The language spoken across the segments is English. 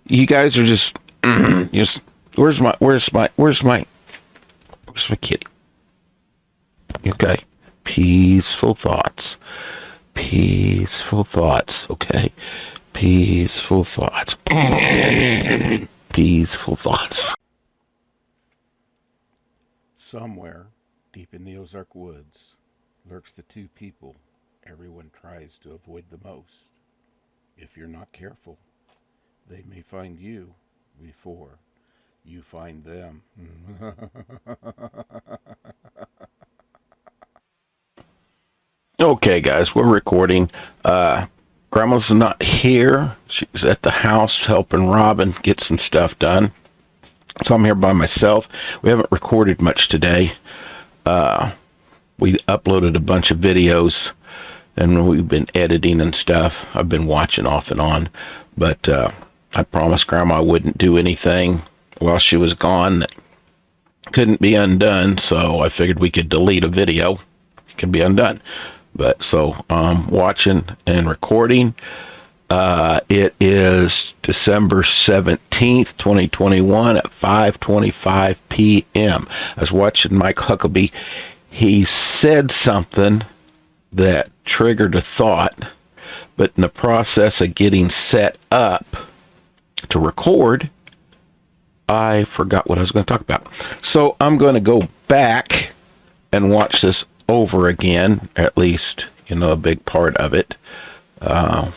You guys are just where's my kitty? Okay. Peaceful thoughts. Peaceful thoughts. Okay. Peaceful thoughts. Peaceful thoughts. Somewhere deep in the Ozark woods lurks the two people everyone tries to avoid the most. If you're not careful, they may find you before you find them. Okay, guys, we're recording. Grandma's not here. She's at the house helping Robin get some stuff done. So I'm here by myself. We haven't recorded much today. We uploaded a bunch of videos and we've been editing and stuff. I've been watching off and on, but I promised Grandma I wouldn't do anything while she was gone that couldn't be undone, so I figured we could delete a video. It can be undone. But so watching and recording. It is December 17th, 2021 at 5:25 p.m. I was watching Mike Huckabee. He said something that triggered a thought, but in the process of getting set up to record, I forgot what I was going to talk about. So I'm going to go back and watch this over again, at least, a big part of it. And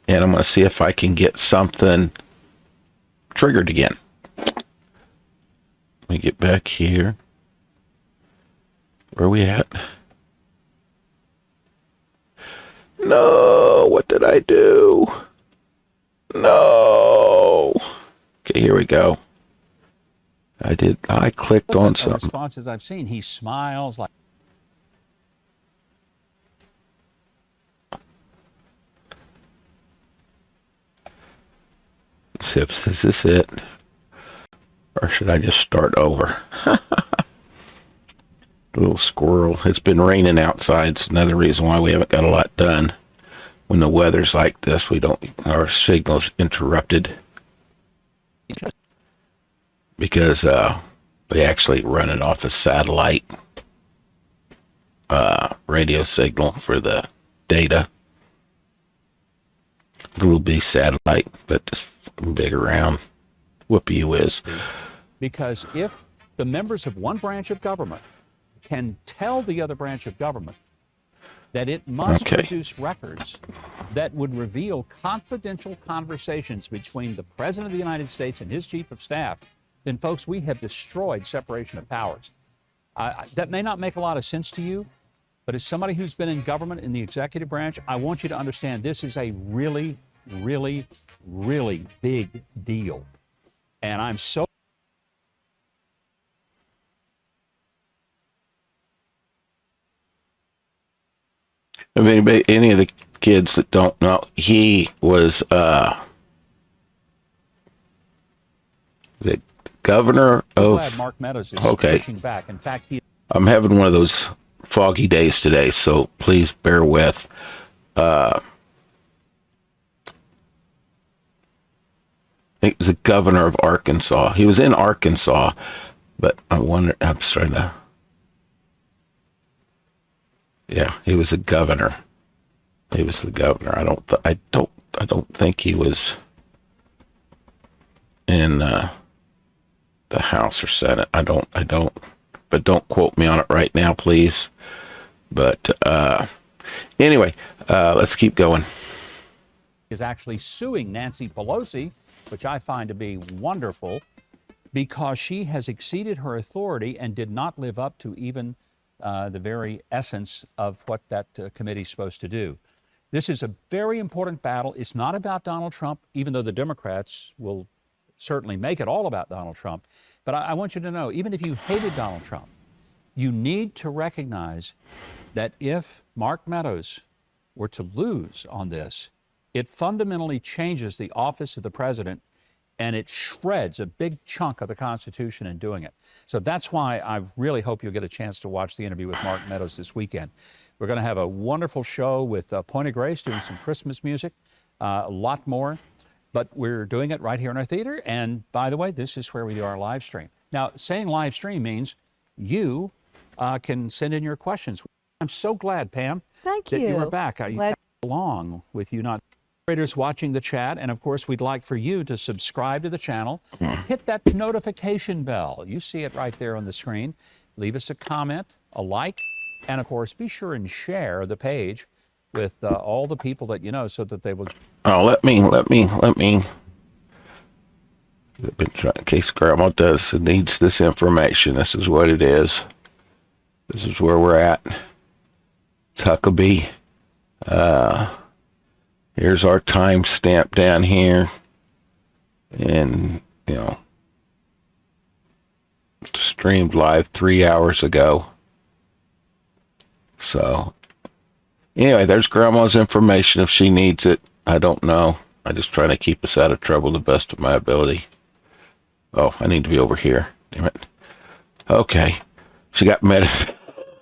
I'm going to see if I can get something triggered again. Let me get back here. Where are we at? No, what did I do? No. Okay, here we go. I clicked on something. Responses I've seen, he smiles like. Is this it? Or should I just start over? Little squirrel. It's been raining outside. It's another reason why we haven't got a lot done. When the weather's like this, our signal's interrupted. Because we actually run it off a satellite radio signal for the data. Little bitty satellite, but this big around. Whoopee whiz. Because if the members of one branch of government can tell the other branch of government that it must produce records that would reveal confidential conversations between the President of the United States and his Chief of Staff, then, folks, we have destroyed separation of powers. That may not make a lot of sense to you, but as somebody who's been in government in the executive branch, I want you to understand this is a really, really, really big deal. And I'm so... If any of the kids that don't know, he was the governor of... glad Mark Meadows is pushing back. In fact, I'm having one of those foggy days today, so please bear with. I think he was the governor of Arkansas. He was in Arkansas, but I'm trying to... Yeah, he was a governor. He was the governor. I don't think he was in the House or Senate. I don't. But don't quote me on it right now, please. But anyway, let's keep going. Is actually suing Nancy Pelosi, which I find to be wonderful, because she has exceeded her authority and did not live up to even the very essence of what that committee is supposed to do. This is a very important battle. It's not about Donald Trump, even though the Democrats will certainly make it all about Donald Trump. But I want you to know, even if you hated Donald Trump, you need to recognize that if Mark Meadows were to lose on this, it fundamentally changes the office of the president, and it shreds a big chunk of the Constitution in doing it. So that's why I really hope you'll get a chance to watch the interview with Mark Meadows this weekend. We're going to have a wonderful show with Point of Grace doing some Christmas music, a lot more. but we're doing it right here in our theater. And by the way, this is where we do our live stream. Now, saying live stream means you can send in your questions. I'm so glad, Pam, Thank that you you. are back. I along with you not watching the chat, and of course we'd like for you to subscribe to the channel, hit that notification bell. You see it right there on the screen. Leave us a comment, a like, and of course be sure and share the page with all the people that you know so that they will. Oh, let me. In case Grandma needs this information, this is what it is. This is where we're at. Huckabee. Here's our time stamp down here. And, streamed live 3 hours ago. So, anyway, there's Grandma's information if she needs it. I don't know. I'm just trying to keep us out of trouble the best of my ability. Oh, I need to be over here. Damn it. Okay. She got mad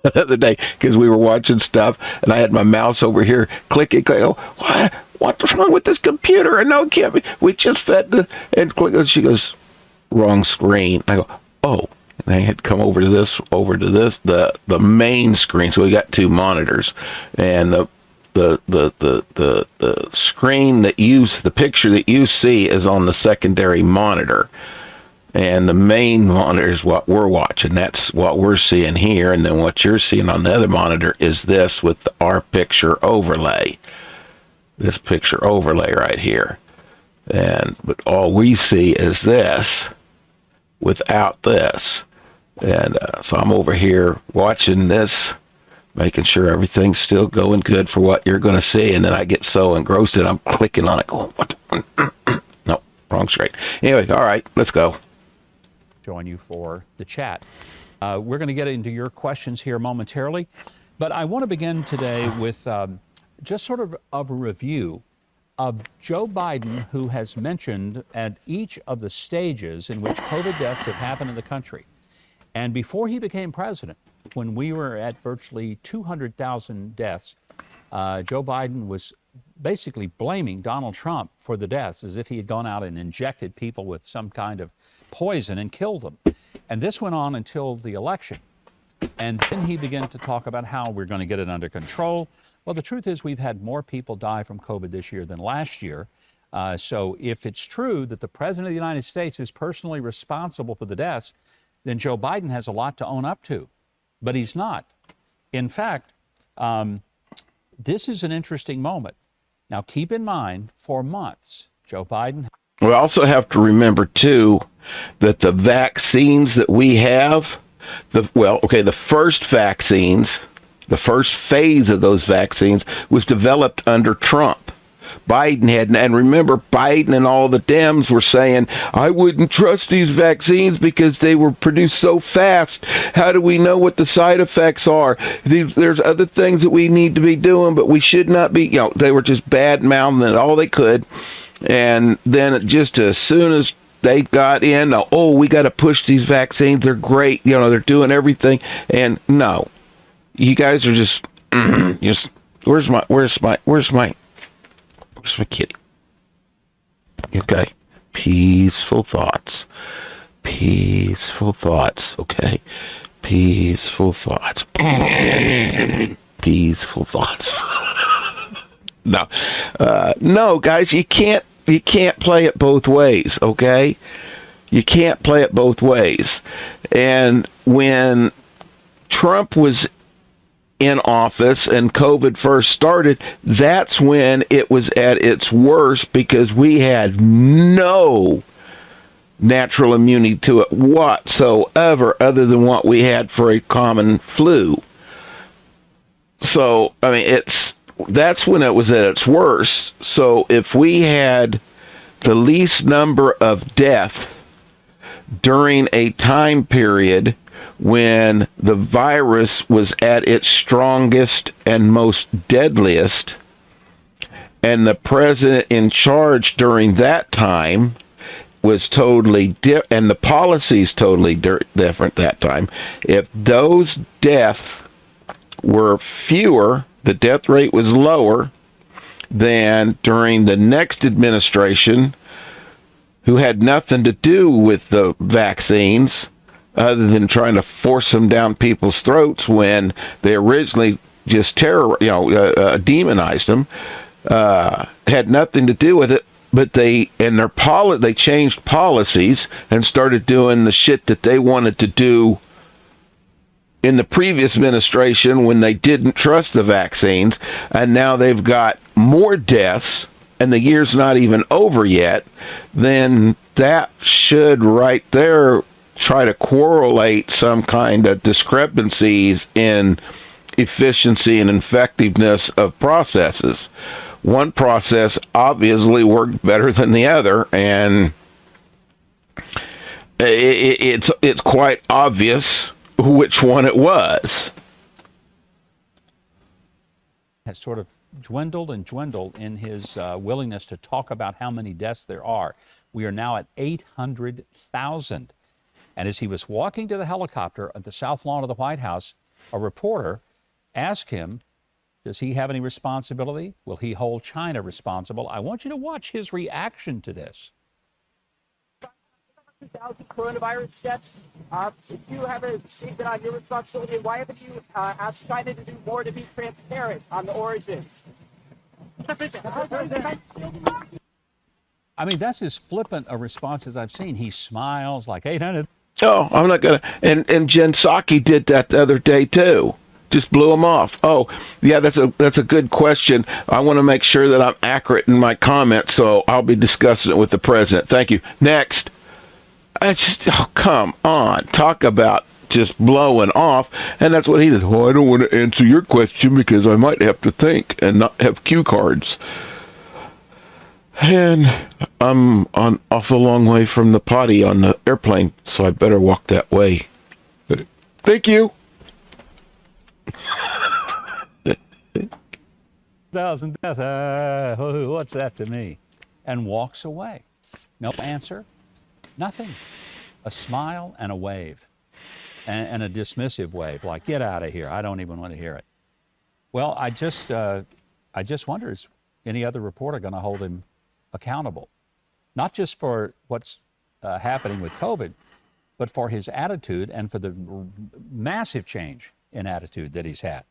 the other day because we were watching stuff and I had my mouse over here clicking. Oh, what's wrong with this computer? And no, it can't be. We just fed and click. She goes, wrong screen. I go, oh. And I had come over to this, the main screen. So we got two monitors, and the screen that the picture that you see is on the secondary monitor. And the main monitor is what we're watching. That's what we're seeing here. And then what you're seeing on the other monitor is this with our picture overlay. This picture overlay right here. But all we see is this without this. And so I'm over here watching this, making sure everything's still going good for what you're going to see. And then I get so engrossed that I'm clicking on it going, what? No, wrong screen. Anyway, all right, let's go. Join you for the chat. We're going to get into your questions here momentarily, but I want to begin today with just sort of a review of Joe Biden, who has mentioned at each of the stages in which COVID deaths have happened in the country. And before he became president, when we were at virtually 200,000 deaths, Joe Biden was basically blaming Donald Trump for the deaths as if he had gone out and injected people with some kind of poison and killed them. And this went on until the election. And then he began to talk about how we're going to get it under control. Well, the truth is we've had more people die from COVID this year than last year. So if it's true that the President of the United States is personally responsible for the deaths, then Joe Biden has a lot to own up to. But he's not. In fact, this is an interesting moment. Now, keep in mind, for months, Joe Biden... We also have to remember, too, that the vaccines that we have, the first vaccines, the first phase of those vaccines was developed under Trump. Biden had, and remember, Biden and all the Dems were saying, I wouldn't trust these vaccines because they were produced so fast. How do we know what the side effects are? There's other things that we need to be doing, but we should not be, they were just bad-mouthing it all they could. And then just as soon as they got in, we got to push these vaccines. They're great. They're doing everything. And no, you guys are just where's my kitty? Okay. Peaceful thoughts. Okay. Peaceful thoughts. Peaceful thoughts. No, guys, you can't play it both ways, okay? You can't play it both ways. And when Trump was in office and COVID first started, that's when it was at its worst because we had no natural immunity to it whatsoever other than what we had for a common flu. So, that's when it was at its worst. So if we had the least number of deaths during a time period when the virus was at its strongest and most deadliest, and the president in charge during that time was totally different, and the policies totally different that time, if those deaths were fewer, the death rate was lower, Then during the next administration, who had nothing to do with the vaccines other than trying to force them down people's throats when they originally just demonized them, had nothing to do with it. But they changed policies and started doing the shit that they wanted to do in the previous administration when they didn't trust the vaccines, and now they've got more deaths and the year's not even over yet. Then that should right there try to correlate some kind of discrepancies in efficiency and effectiveness of processes. One process obviously worked better than the other, and it's quite obvious which one it was. Has sort of dwindled and dwindled in his willingness to talk about how many deaths there are. We are now at 800,000. And as he was walking to the helicopter at the south lawn of the White House, a reporter asked him, does he have any responsibility? Will he hold China responsible? I want you to watch his reaction to this. 2,000 coronavirus deaths. If you haven't received it on your responsibility, why haven't you asked China to do more to be transparent on the origins? I mean, that's as flippant a response as I've seen. He smiles like 800. Oh, I'm not gonna. And Jen Psaki did that the other day too. Just blew him off. Oh, yeah, that's a good question. I want to make sure that I'm accurate in my comments, so I'll be discussing it with the president. Thank you. Next. Come on. Talk about just blowing off. And that's what he said. Well, I don't want to answer your question because I might have to think and not have cue cards. And I'm on awful long way from the potty on the airplane, so I better walk that way. Thank you. 1,000 deaths. What's that to me? And walks away. No answer. Nothing. A smile and a wave. And a dismissive wave, like, get out of here. I don't even want to hear it. Well, I just wonder, is any other reporter going to hold him accountable? Not just for what's happening with COVID, but for his attitude and for the massive change in attitude that he's had.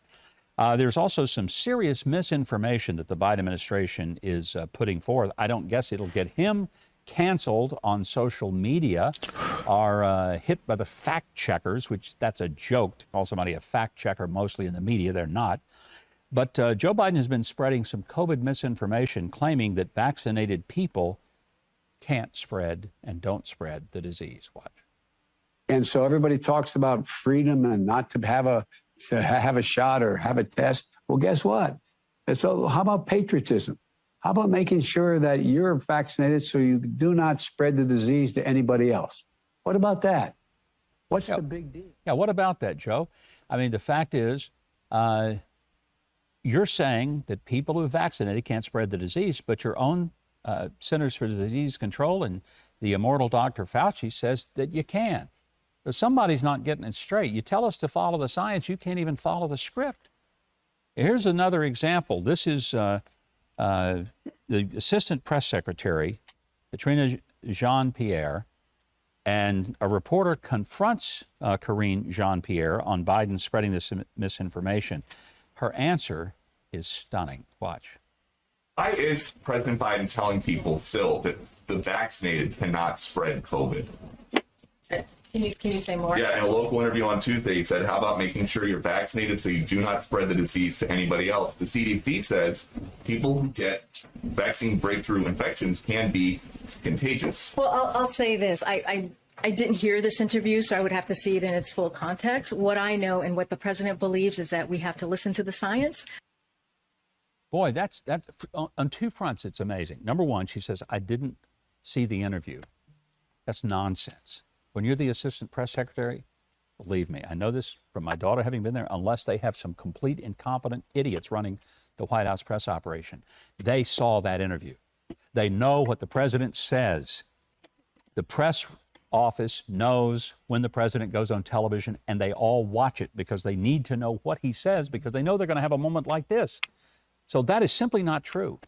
There's also some serious misinformation that the Biden administration is putting forth. I don't guess it'll get him canceled on social media, are hit by the fact checkers, which that's a joke to call somebody a fact checker, mostly in the media. They're not. But Joe Biden has been spreading some COVID misinformation, claiming that vaccinated people can't spread and don't spread the disease. Watch. And so everybody talks about freedom and not to have a shot or have a test. Well, guess what? So how about patriotism? How about making sure that you're vaccinated so you do not spread the disease to anybody else? What about that? What's the big deal? Yeah, what about that, Joe? I mean, the fact is, you're saying that people who are vaccinated can't spread the disease, but your own Centers for Disease Control and the immortal Dr. Fauci says that you can. So somebody's not getting it straight. You tell us to follow the science, you can't even follow the script. Here's another example. This is the Assistant Press Secretary, Katrina Jean-Pierre, and a reporter confronts Karine Jean-Pierre on Biden spreading this misinformation. Her answer is stunning. Watch. Why is President Biden telling people still that the vaccinated cannot spread COVID? Can you say more? Yeah, in a local interview on Tuesday, he said, how about making sure you're vaccinated so you do not spread the disease to anybody else? The CDC says people who get vaccine breakthrough infections can be contagious. Well, I'll say this. I didn't hear this interview, so I would have to see it in its full context. What I know and what the president believes is that we have to listen to the science. Boy, that's on two fronts, it's amazing. Number one, she says, I didn't see the interview. That's nonsense. When you're the assistant press secretary, believe me, I know this from my daughter having been there, unless they have some complete incompetent idiots running the White House press operation. They saw that interview. They know what the president says. The press office knows when the president goes on television, and they all watch it because they need to know what he says, because they know they're going to have a moment like this. So that is simply not true,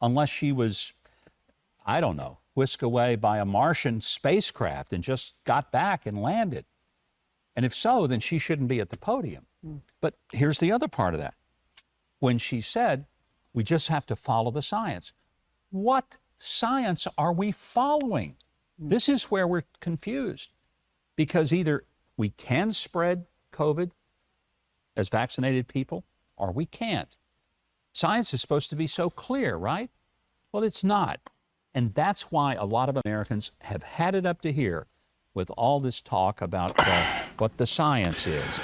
unless she was, I don't know, whisked away by a Martian spacecraft and just got back and landed. And if so, then she shouldn't be at the podium. But here's the other part of that. When she said, we just have to follow the science. What science are we following? This is where we're confused, because either we can spread COVID as vaccinated people or we can't. Science is supposed to be so clear, right? Well, it's not. And that's why a lot of Americans have had it up to here with all this talk about what the science is.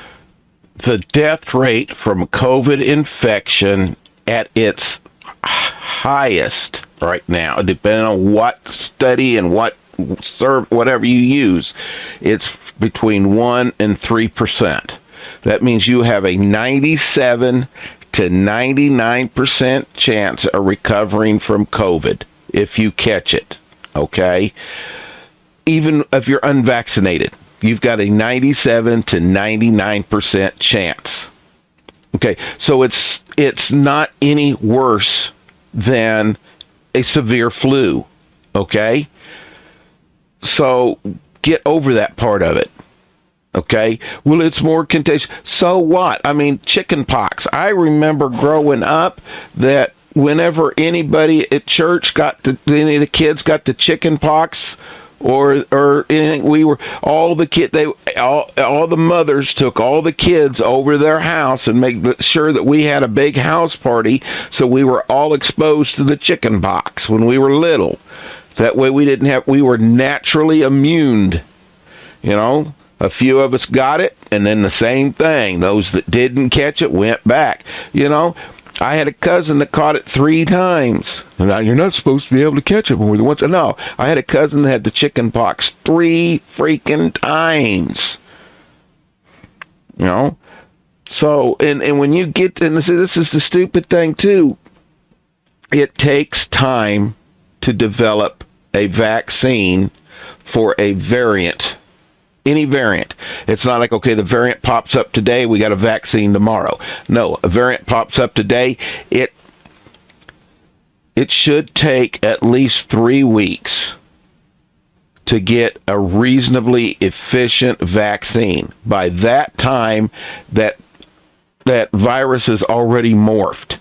The death rate from COVID infection at its highest right now, depending on what study and whatever you use, it's between 1% and 3%. That means you have a 97 to 99% chance of recovering from COVID if you catch it, okay? Even if you're unvaccinated, you've got a 97 to 99% chance. Okay, so it's not any worse than a severe flu, okay? So get over that part of it, okay? Well, it's more contagious. So what? I mean, chicken pox. I remember growing up that whenever anybody at church any of the kids got the chicken pox, or anything, all the mothers took all the kids over to their house and make sure that we had a big house party, so we were all exposed to the chicken pox when we were little. That way we were naturally immune. You know, a few of us got it, and then the same thing. Those that didn't catch it went back. You know, I had a cousin that caught it 3 times. Now, you're not supposed to be able to catch it more than once. No, I had a cousin that had the chicken pox 3 freaking times. You know? So, and when you get, and this is the stupid thing too, it takes time to develop a vaccine for a variant. Any variant. It's not like, okay, the variant pops up today, we got a vaccine tomorrow. No, a variant pops up today, it should take at least 3 weeks to get a reasonably efficient vaccine. By that time, that virus is already morphed.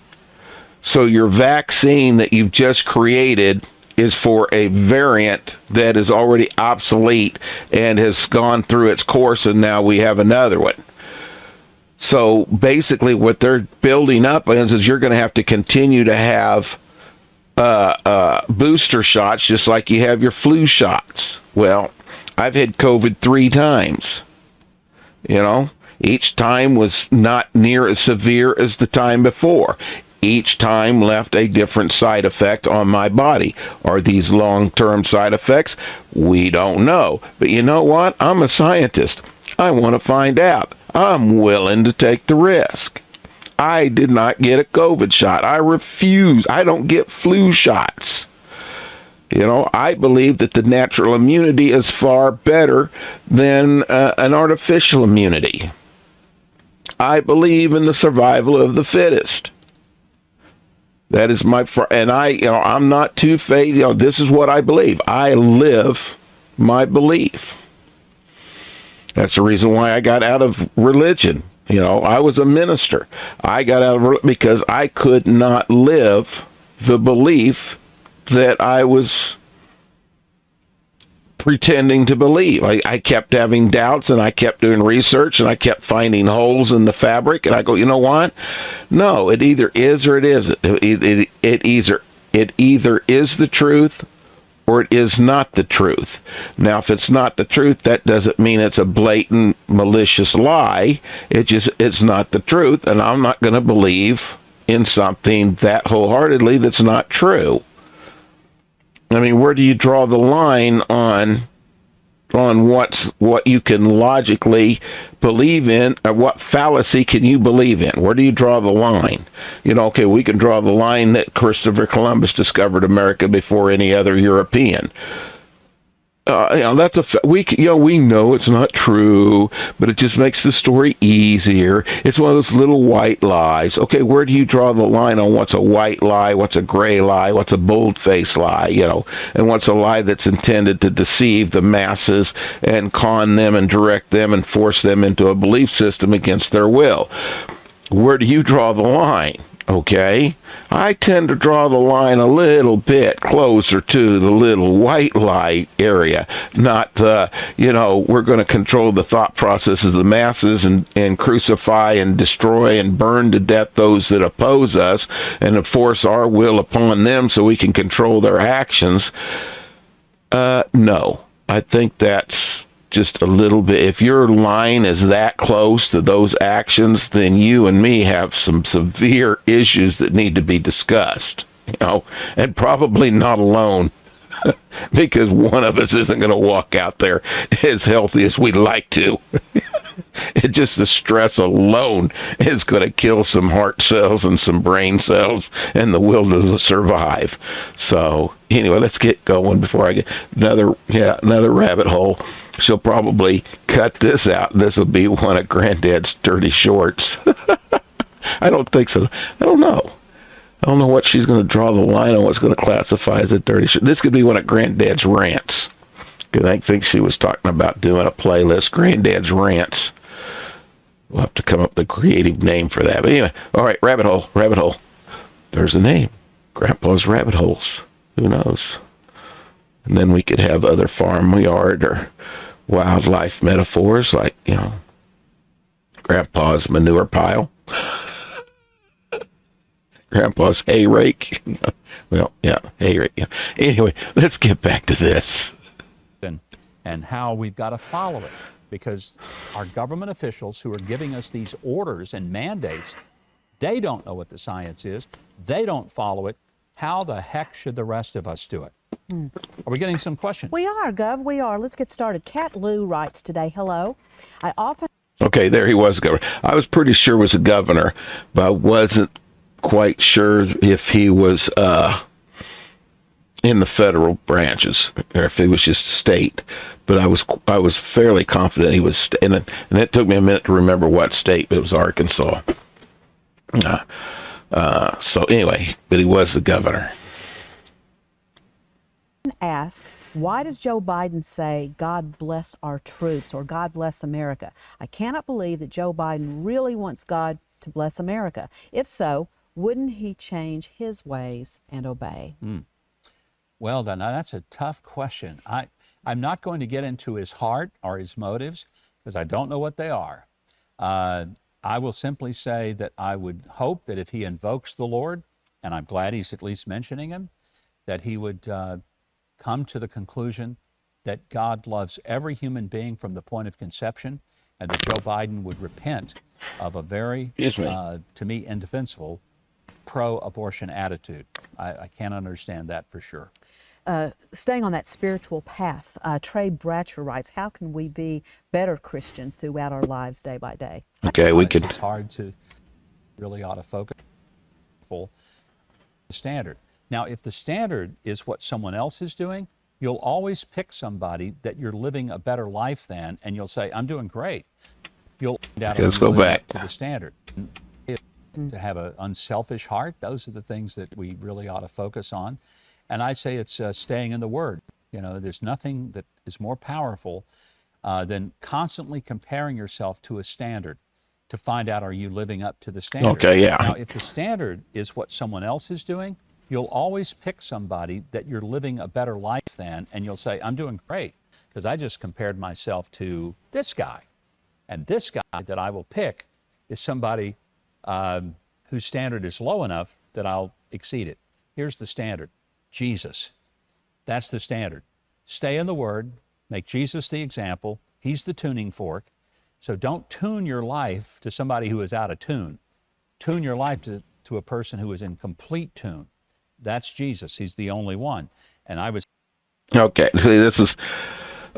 So your vaccine that you've just created is for a variant that is already obsolete and has gone through its course, and now we have another one. So basically what they're building up is you're going to have to continue to have booster shots just like you have your flu shots. Well, I've had COVID 3 times. You know, each time was not near as severe as the time before. Each time left a different side effect on my body. Are these long-term side effects? We don't know. But you know what? I'm a scientist. I want to find out. I'm willing to take the risk. I did not get a COVID shot. I refuse. I don't get flu shots. You know, I believe that the natural immunity is far better than an artificial immunity. I believe in the survival of the fittest. That is and I'm not two-faced. This is what I believe. I live my belief. That's the reason why I got out of religion. I was a minister. I got out of because I could not live the belief that I was pretending to believe. I kept having doubts, and I kept doing research, and I kept finding holes in the fabric, and I go, you know what? No, it either is or it isn't. It either is the truth or it is not the truth. Now, if it's not the truth, that doesn't mean it's a blatant, malicious lie. It's not the truth, and I'm not going to believe in something that wholeheartedly that's not true. I mean, where do you draw the line on what you can logically believe in, or what fallacy can you believe in? Where do you draw the line? Okay, we can draw the line that Christopher Columbus discovered America before any other European. that's we know it's not true, but it just makes the story easier. It's one of those little white lies. Okay, where do you draw the line on what's a white lie, what's a gray lie, what's a bold-faced lie, and what's a lie that's intended to deceive the masses and con them and direct them and force them into a belief system against their will? Where do you draw the line? Okay, I tend to draw the line a little bit closer to the little white lie area, not we're going to control the thought processes of the masses and crucify and destroy and burn to death those that oppose us and enforce our will upon them so we can control their actions. No, I think that's just a little bit. If your line is that close to those actions, then you and me have some severe issues that need to be discussed, and probably not alone, because one of us isn't going to walk out there as healthy as we'd like to. Just the stress alone is going to kill some heart cells and some brain cells and the will to survive. So anyway, let's get going before I get another rabbit hole. She'll probably cut this out. This will be one of Granddad's dirty shorts. I don't think so. I don't know. I don't know what she's going to draw the line on, what's going to classify as a dirty short. This could be one of Granddad's rants. Because I think she was talking about doing a playlist, Granddad's Rants. We'll have to come up with a creative name for that. But anyway, all right, rabbit hole. There's a name. Grandpa's Rabbit Holes. Who knows? And then we could have other farmyard or wildlife metaphors like, Grandpa's manure pile. Grandpa's hay rake. Well, yeah, hay rake. Yeah. Anyway, let's get back to this. And how we've got to follow it, because our government officials who are giving us these orders and mandates, they don't know what the science is. They don't follow it. How the heck should the rest of us do it? Are we getting some questions? We are, Gov. We are. Let's get started. Cat Lou writes today, hello. I often... Okay, there he was, governor. I was pretty sure it was a governor, but I wasn't quite sure if he was in the federal branches or if it was just state. But I was fairly confident he was, and it took me a minute to remember what state, but it was Arkansas. So anyway, but he was the governor. Ask, why does Joe Biden say, God bless our troops, or God bless America? I cannot believe that Joe Biden really wants God to bless America. If so, wouldn't he change his ways and obey? Well, then, that's a tough question. I'm not going to get into his heart or his motives because I don't know what they are. I will simply say that I would hope that if he invokes the Lord, and I'm glad he's at least mentioning him, that he would come to the conclusion that God loves every human being from the point of conception, and that Joe Biden would repent of a very, to me, indefensible pro-abortion attitude. I can't understand that for sure. Staying on that spiritual path, Trey Bratcher writes, how can we be better Christians throughout our lives day by day? Okay, we could. It's hard to really ought to focus on the standard. Now, if the standard is what someone else is doing, you'll always pick somebody that you're living a better life than, and you'll say, I'm doing great. You'll find out let's go back to the standard. To have an unselfish heart, those are the things that we really ought to focus on. And I say it's staying in the Word. There's nothing that is more powerful than constantly comparing yourself to a standard to find out, are you living up to the standard? Okay, yeah. Now, if the standard is what someone else is doing, you'll always pick somebody that you're living a better life than, and you'll say, I'm doing great, because I just compared myself to this guy. And this guy that I will pick is somebody whose standard is low enough that I'll exceed it. Here's the standard. Jesus. That's the standard. Stay in the Word. Make Jesus the example. He's the tuning fork. So don't tune your life to somebody who is out of tune. Tune your life to a person who is in complete tune. That's Jesus. He's the only one. And I was... Okay, see, this is...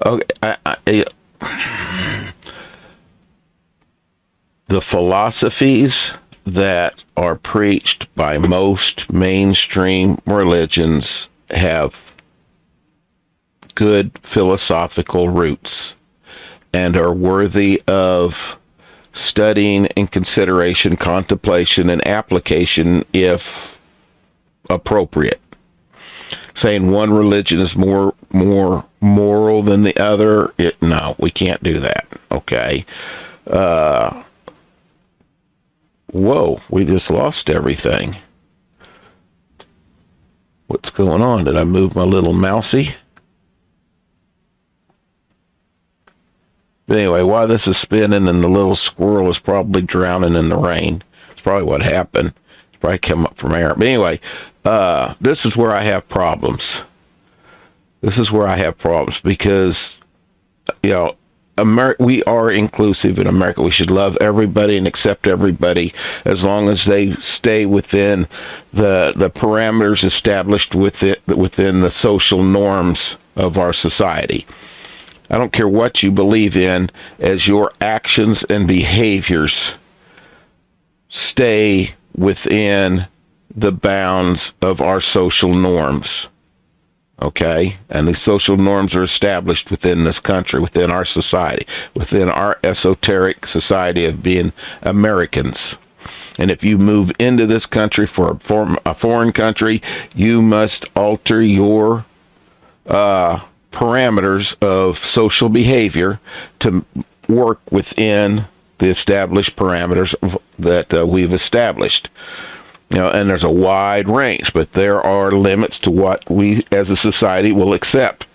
Okay, the philosophies that are preached by most mainstream religions have good philosophical roots and are worthy of studying and consideration, contemplation, and application if appropriate. Saying one religion is more moral than the other, no, we can't do that. Okay. Whoa, we just lost everything. What's going on? Did I move my little mousey? But anyway, while this is spinning and the little squirrel is probably drowning in the rain, it's probably what happened. It's probably come up from air. But anyway, this is where I have problems. This is where I have problems because, you know, we are inclusive in America. We should love everybody and accept everybody as long as they stay within the parameters established within the social norms of our society. I don't care what you believe in, as your actions and behaviors stay within the bounds of our social norms. Okay? And these social norms are established within this country, within our society, within our esoteric society of being Americans. And if you move into this country for a foreign country, you must alter your parameters of social behavior to work within the established parameters that we've established. You know, and there's a wide range, but there are limits to what we as a society will accept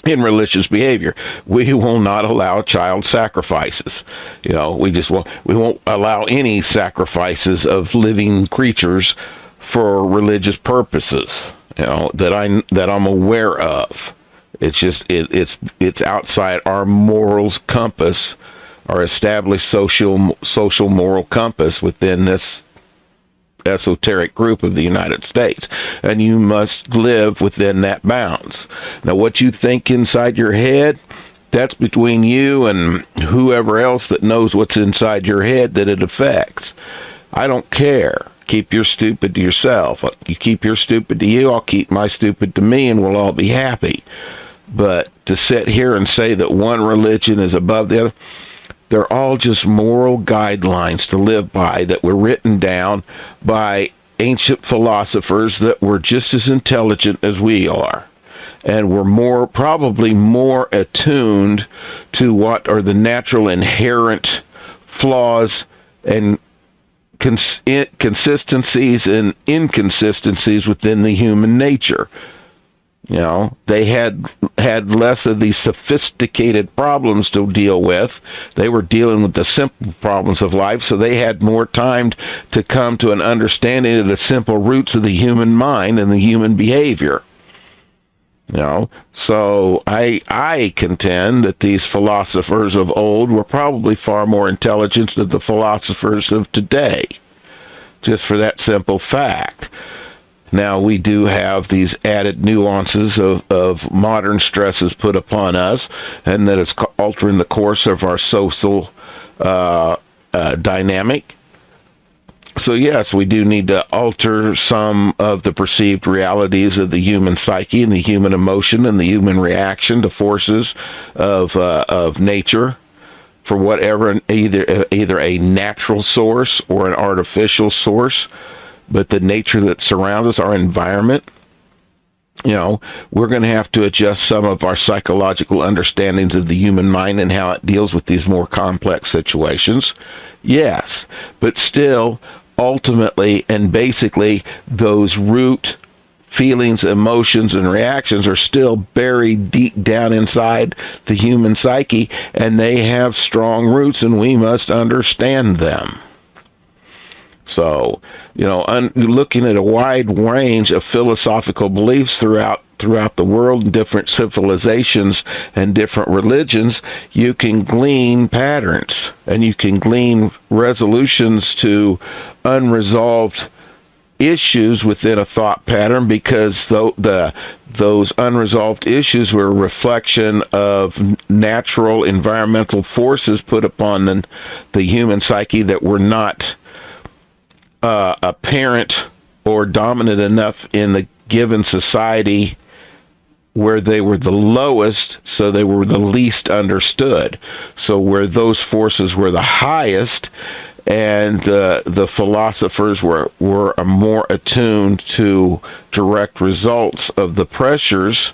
in religious behavior. We will not allow child sacrifices. You know, we won't allow any sacrifices of living creatures for religious purposes, you know, that I'm aware of. It's just it's outside our morals compass, our established social moral compass within this esoteric group of the United States, and you must live within that bounds. Now, what you think inside your head, that's between you and whoever else that knows what's inside your head that it affects. I don't care. Keep your stupid to yourself. You keep your stupid to you, I'll keep my stupid to me, and we'll all be happy. But to sit here and say that one religion is above the other, they're all just moral guidelines to live by that were written down by ancient philosophers that were just as intelligent as we are, and were probably more attuned to what are the natural inherent flaws and consistencies and inconsistencies within the human nature. You know, they had less of these sophisticated problems to deal with. They were dealing with the simple problems of life, so they had more time to come to an understanding of the simple roots of the human mind and the human behavior. You know, so I contend that these philosophers of old were probably far more intelligent than the philosophers of today, just for that simple fact. Now, we do have these added nuances of modern stresses put upon us, and that is altering the course of our social dynamic. So, yes, we do need to alter some of the perceived realities of the human psyche and the human emotion and the human reaction to forces of nature for whatever, either a natural source or an artificial source. But the nature that surrounds us, our environment, you know, we're going to have to adjust some of our psychological understandings of the human mind and how it deals with these more complex situations. Yes, but still, ultimately and basically, those root feelings, emotions, and reactions are still buried deep down inside the human psyche, and they have strong roots, and we must understand them. So, you know, looking at a wide range of philosophical beliefs throughout the world in different civilizations and different religions, you can glean patterns and you can glean resolutions to unresolved issues within a thought pattern, because those unresolved issues were a reflection of natural environmental forces put upon the human psyche that were not apparent or dominant enough in the given society where they were the lowest, so they were the least understood. So where those forces were the highest, and the philosophers were more attuned to direct results of the pressures,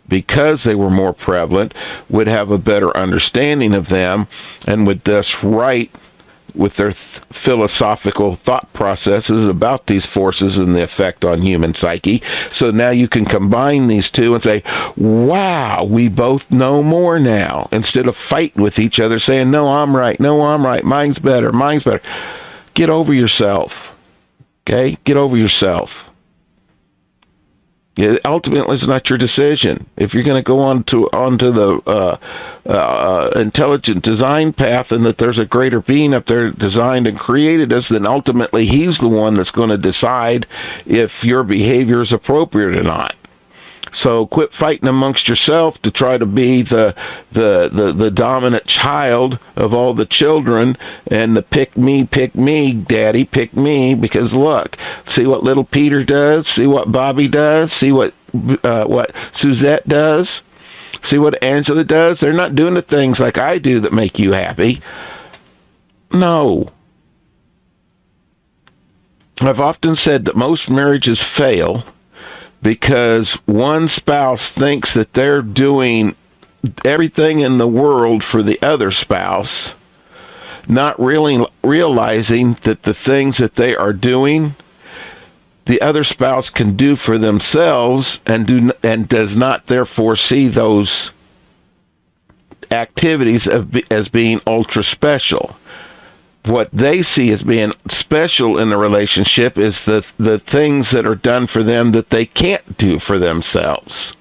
because they were more prevalent, would have a better understanding of them and would thus write with their philosophical thought processes about these forces and the effect on human psyche. So now you can combine these two and say, wow, we both know more now, instead of fighting with each other saying, no, I'm right, no, I'm right, mine's better, mine's better. Get over yourself. Okay? Get over yourself. Ultimately, it's not your decision. If you're going to go onto the intelligent design path, and that there's a greater being up there designed and created us, then ultimately he's the one that's going to decide if your behavior is appropriate or not. So quit fighting amongst yourself to try to be the dominant child of all the children, and the pick me, daddy, pick me, because look, see what little Peter does, see what Bobby does, see what Suzette does, see what Angela does. They're not doing the things like I do that make you happy. No. I've often said that most marriages fail because one spouse thinks that they're doing everything in the world for the other spouse, not really realizing that the things that they are doing, the other spouse can do for themselves, and does not therefore see those activities as being ultra special. What they see as being special in the relationship is the things that are done for them that they can't do for themselves.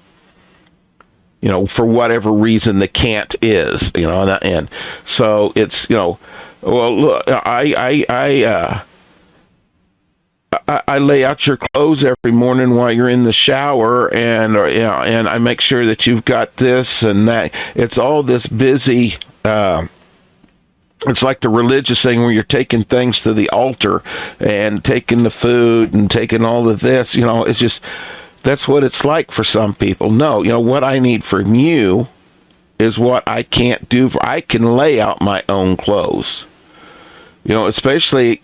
For whatever reason the can't is, and so it's, well, look, I lay out your clothes every morning while you're in the shower, and I make sure that you've got this and that. It's all this busy. It's like the religious thing where you're taking things to the altar and taking the food and taking all of this. It's just, that's what it's like for some people. No, what I need from you is what I can't do. I can lay out my own clothes. Especially,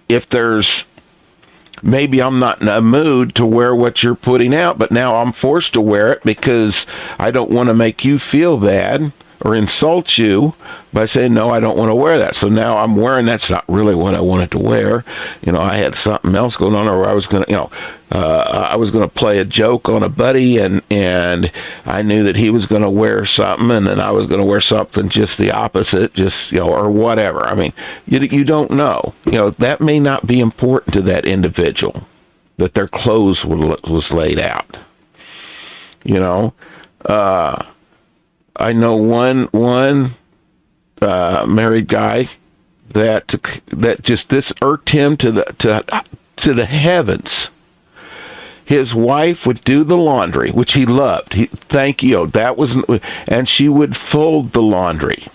if there's, maybe I'm not in a mood to wear what you're putting out, but now I'm forced to wear it because I don't want to make you feel bad or insult you by saying, no, I don't want to wear that. So now I'm wearing, that's not really what I wanted to wear. I had something else going on, or I was going to, I was going to play a joke on a buddy, and I knew that he was going to wear something, and then I was going to wear something just the opposite, or whatever. I mean, you don't know. That may not be important to that individual, that their clothes was laid out. I know one married guy that just, this irked him to the heavens. His wife would do the laundry, which he loved. Thank you. And she would fold the laundry,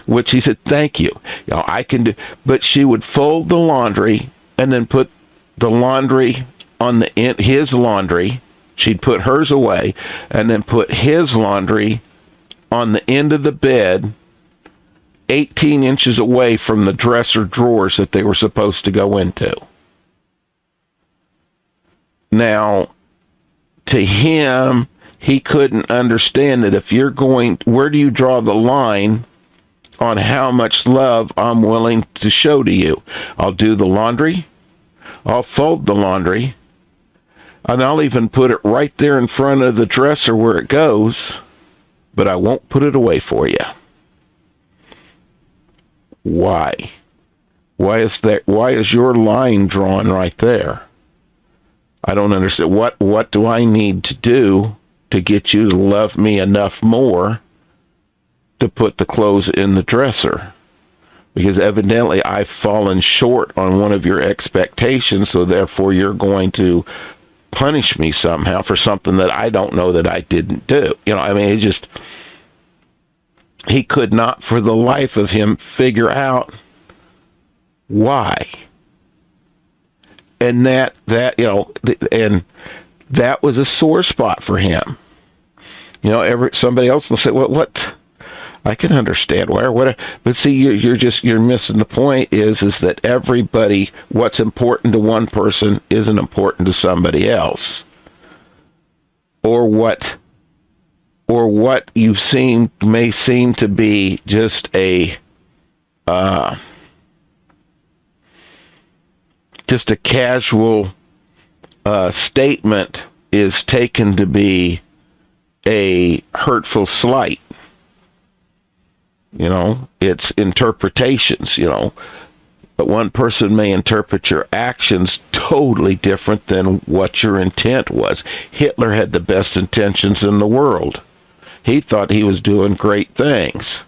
which he said, thank you. I can do, but she would fold the laundry and then put the laundry on his laundry. She'd put hers away and then put his laundry on the end of the bed, 18 inches away from the dresser drawers that they were supposed to go into. Now, to him, he couldn't understand that if you're going, where do you draw the line on how much love I'm willing to show to you? I'll do the laundry, I'll fold the laundry, and I'll even put it right there in front of the dresser where it goes, but I won't put it away for you. Why? Why is your line drawn right there? I don't understand. What do I need to do to get you to love me enough more to put the clothes in the dresser? Because evidently I've fallen short on one of your expectations, so therefore you're going to punish me somehow for something that I don't know that I didn't do. He could not for the life of him figure out why. And that was a sore spot for him. Somebody else will say, "Well, what?" I can understand why or what, but see, you're missing the point. Is that everybody, what's important to one person isn't important to somebody else, or what you may seem to be just a casual statement is taken to be a hurtful slight. It's interpretations, but one person may interpret your actions totally different than what your intent was. Hitler had the best intentions in the world. He thought he was doing great things.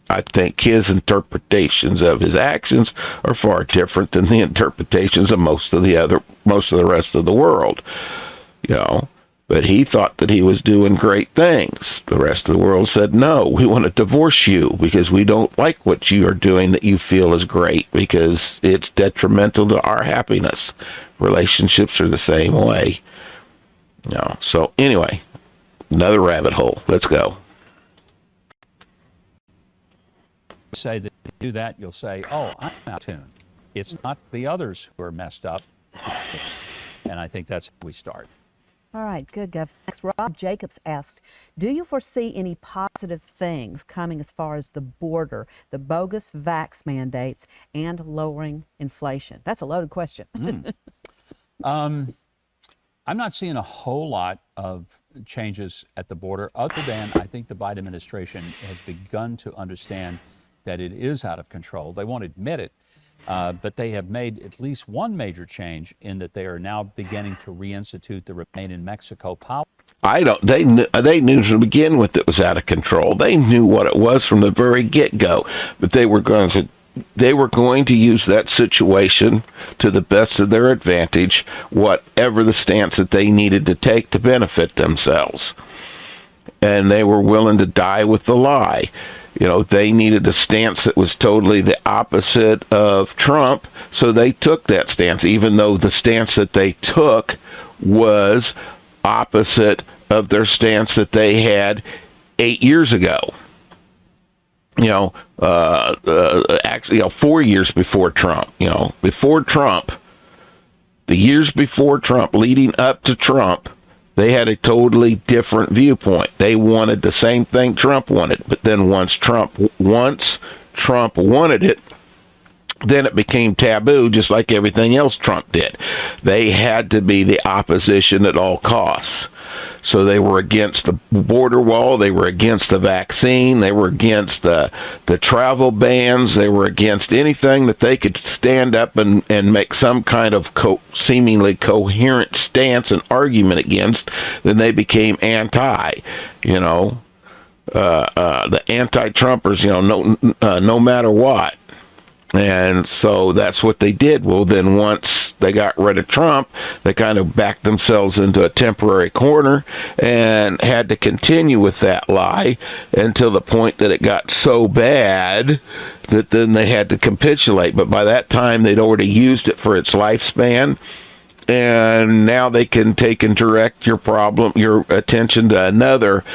I think his interpretations of his actions are far different than the interpretations of most of the rest of the world. But he thought that he was doing great things. The rest of the world said, no, we want to divorce you because we don't like what you are doing that you feel is great because it's detrimental to our happiness. Relationships are the same way. So anyway, another rabbit hole. Let's go. Say that you do that, you'll say, oh, I'm out of tune. It's not the others who are messed up. And I think that's how we start. All right, good, Gov. Next, Rob Jacobs asked, do you foresee any positive things coming as far as the border, the bogus vax mandates, and lowering inflation? That's a loaded question. I'm not seeing a whole lot of changes at the border, other than I think the Biden administration has begun to understand that it is out of control. They won't admit it, but they have made at least one major change in that they are now beginning to reinstitute the Remain in Mexico policy. They knew to begin with it was out of control. They knew what it was from the very get-go, but they were going to use that situation to the best of their advantage, whatever the stance that they needed to take to benefit themselves. And they were willing to die with the lie. They needed a stance that was totally the opposite of Trump, so they took that stance, even though the stance that they took was opposite of their stance that they had 8 years ago. Actually, 4 years before Trump. Before Trump, the years before Trump, leading up to Trump, they had a totally different viewpoint. They wanted the same thing Trump wanted, but then once Trump wanted it, then it became taboo, just like everything else Trump did. They had to be the opposition at all costs. So they were against the border wall, they were against the vaccine, they were against the travel bans, they were against anything that they could stand up and make some kind of seemingly coherent stance and argument against. Then they became anti, the anti-Trumpers, no matter what. And so that's what they did. Well, then once they got rid of Trump, they kind of backed themselves into a temporary corner and had to continue with that lie until the point that it got so bad that then they had to capitulate. But by that time, they'd already used it for its lifespan. And now they can take and direct your attention to another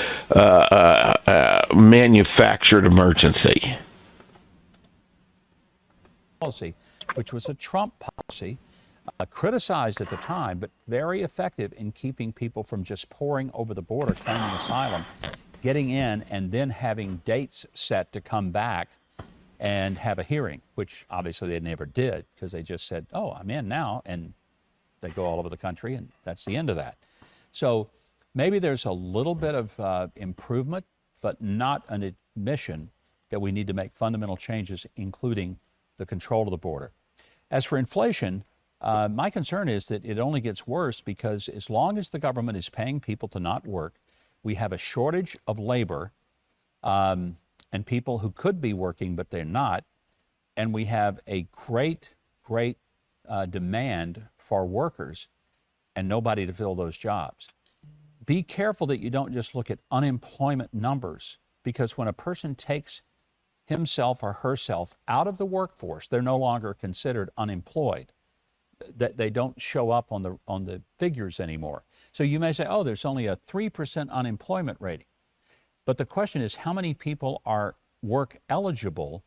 manufactured emergency. Policy, which was a Trump policy, criticized at the time, but very effective in keeping people from just pouring over the border, claiming asylum, getting in, and then having dates set to come back and have a hearing, which obviously they never did because they just said, oh, I'm in now, and they go all over the country, and that's the end of that. So maybe there's a little bit of improvement, but not an admission that we need to make fundamental changes, including the control of the border. As for inflation, my concern is that it only gets worse because as long as the government is paying people to not work, we have a shortage of labor and people who could be working but they're not, and we have a great demand for workers and nobody to fill those jobs. Be careful that you don't just look at unemployment numbers, because when a person takes himself or herself out of the workforce, they're no longer considered unemployed. that they don't show up on the figures anymore. So you may say, oh, there's only a 3% unemployment rate. But the question is, how many people are work eligible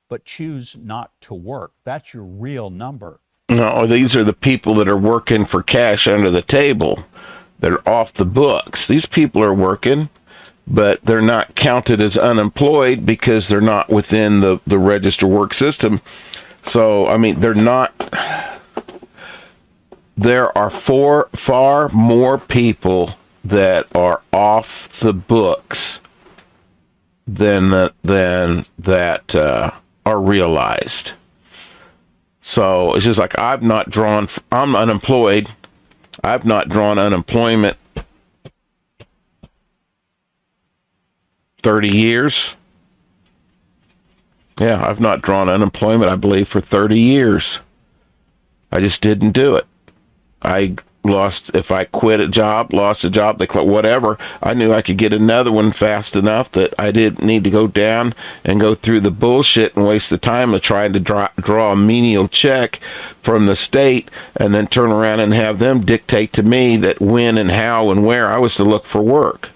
but choose not to work? That's your real number. No, these are the people that are working for cash under the table. They're off the books. These people are working, but they're not counted as unemployed because they're not within the register work system. So, I mean, they're not. There are far more people that are off the books than that are realized. So it's just like I'm unemployed. I've not drawn unemployment 30 years. Yeah, I've not drawn unemployment, I believe, for 30 years. I just didn't do it. If I quit a job, lost a job, whatever, I knew I could get another one fast enough that I didn't need to go down and go through the bullshit and waste the time of trying to draw a menial check from the state and then turn around and have them dictate to me that when and how and where I was to look for work.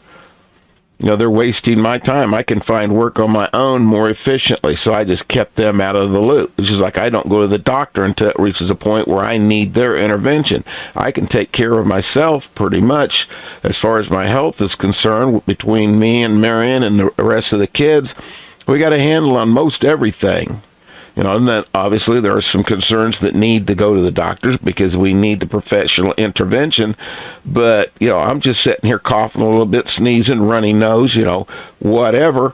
You know, they're wasting my time. I can find work on my own more efficiently, so I just kept them out of the loop. It's just like I don't go to the doctor until it reaches a point where I need their intervention. I can take care of myself pretty much as far as my health is concerned. Between me and Marion and the rest of the kids, we got a handle on most everything. You know, and then obviously there are some concerns that need to go to the doctors because we need the professional intervention. But, you know, I'm just sitting here coughing a little bit, sneezing, runny nose, you know, whatever.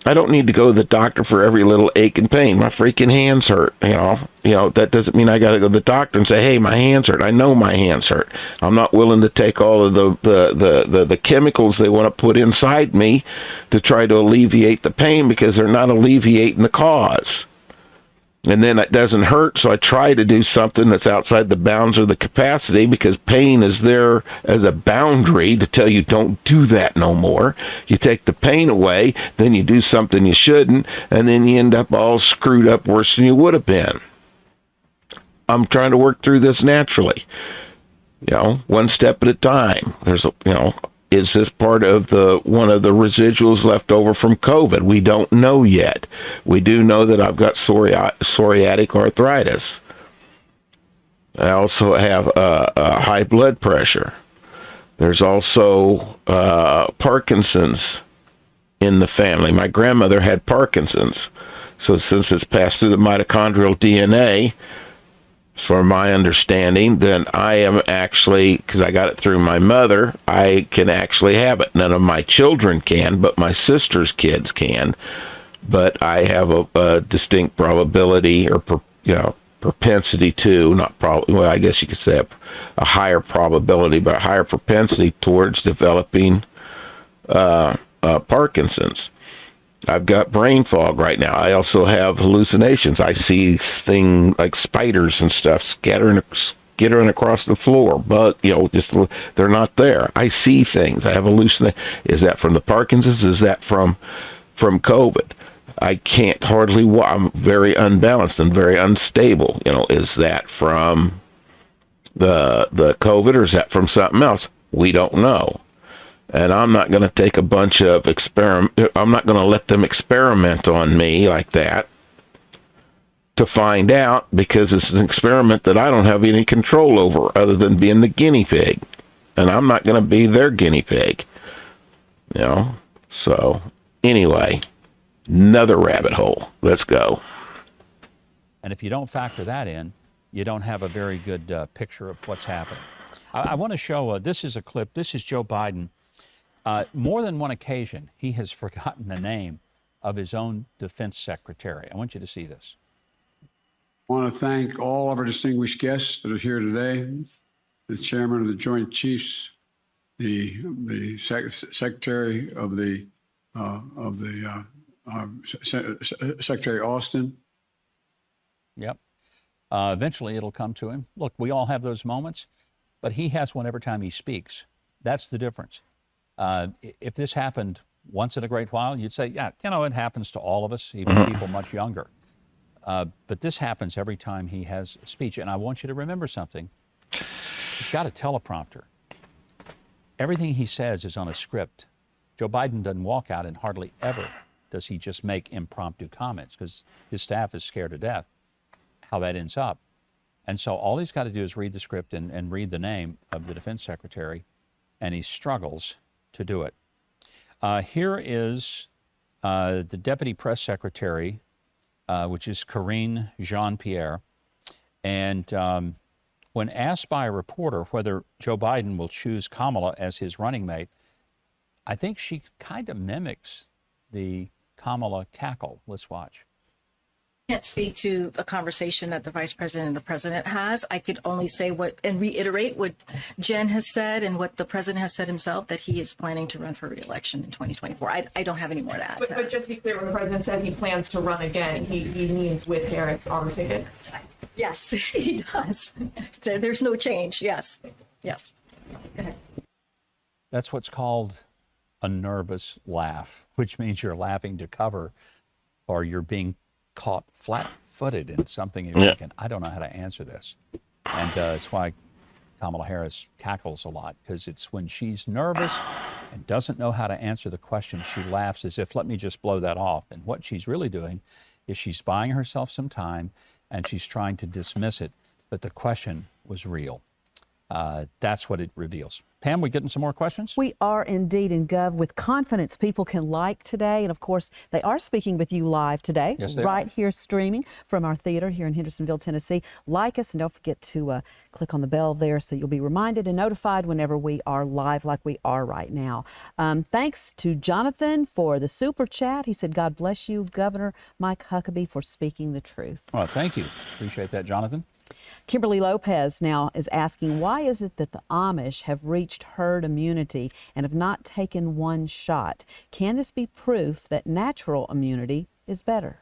I don't need to go to the doctor for every little ache and pain. My freaking hands hurt, you know, that doesn't mean I got to go to the doctor and say, hey, my hands hurt. I know my hands hurt. I'm not willing to take all of the chemicals they want to put inside me to try to alleviate the pain because they're not alleviating the cause. And then it doesn't hurt, so I try to do something that's outside the bounds of the capacity because pain is there as a boundary to tell you don't do that no more. You take the pain away, then you do something you shouldn't, and then you end up all screwed up worse than you would have been. I'm trying to work through this naturally, you know, one step at a time. Is this part of one of the residuals left over from COVID? We don't know yet. We do know that I've got psoriatic arthritis. I also have high blood pressure. There's also Parkinson's in the family. My grandmother had Parkinson's. So since it's passed through the mitochondrial DNA, from my understanding, then I am actually, because I got it through my mother, I can actually have it. None of my children can, but my sister's kids can. But I have a distinct probability or, propensity to, not probably, well, I guess you could say a higher probability, but a higher propensity towards developing Parkinson's. I've got brain fog right now. I also have hallucinations. I see things like spiders and stuff skittering across the floor, but just they're not there. I see things. I have hallucinations. Is that from the Parkinson's? Is that from COVID? I can't hardly walk. I'm very unbalanced and very unstable. Is that from the COVID or is that from something else? We don't know. And I'm not going to take a bunch of I'm not going to let them experiment on me like that to find out, because it's an experiment that I don't have any control over other than being the guinea pig. And I'm not going to be their guinea pig. So anyway, another rabbit hole. Let's go. And if you don't factor that in, you don't have a very good picture of what's happening. I want to show, this is a clip. This is Joe Biden. More than one occasion, he has forgotten the name of his own defense secretary. I want you to see this. I want to thank all of our distinguished guests that are here today, the chairman of the Joint Chiefs, the secretary of the Secretary Austin. Yep. Eventually, it'll come to him. Look, we all have those moments, but he has one every time he speaks. That's the difference. If this happened once in a great while, you'd say, yeah, it happens to all of us, even people much younger. But this happens every time he has a speech. And I want you to remember something. He's got a teleprompter. Everything he says is on a script. Joe Biden doesn't walk out, and hardly ever does he just make impromptu comments, because his staff is scared to death how that ends up. And so all he's got to do is read the script and read the name of the defense secretary, and he struggles to do it. Here is the deputy press secretary, which is Karine Jean-Pierre. And when asked by a reporter whether Joe Biden will choose Kamala as his running mate, I think she kind of mimics the Kamala cackle. Let's watch. Can't speak to a conversation that the vice president and the president has. I could only say and reiterate what Jen has said and what the president has said himself, that he is planning to run for re-election in 2024. I don't have any more to add. But just to be clear, when the president said he plans to run again, he means with Harris on the ticket? Yes, he does. There's no change. Yes. That's what's called a nervous laugh, which means you're laughing to cover, or you're being caught flat-footed in something you're thinking, I don't know how to answer this. And that's why Kamala Harris cackles a lot, because it's when she's nervous and doesn't know how to answer the question, she laughs as if, let me just blow that off. And what she's really doing is she's buying herself some time, and she's trying to dismiss it, but the question was real. That's what it reveals. Pam, we getting some more questions? We are indeed. In Gov, with confidence, people can like today. And of course, they are speaking with you live today. Yes, they right are. Here streaming from our theater here in Hendersonville, Tennessee. Like us, and don't forget to click on the bell there so you'll be reminded and notified whenever we are live like we are right now. Thanks to Jonathan for the super chat. He said, God bless you, Governor Mike Huckabee, for speaking the truth. Well, thank you. Appreciate that, Jonathan. Kimberly Lopez now is asking, why is it that the Amish have reached herd immunity and have not taken one shot? Can this be proof that natural immunity is better?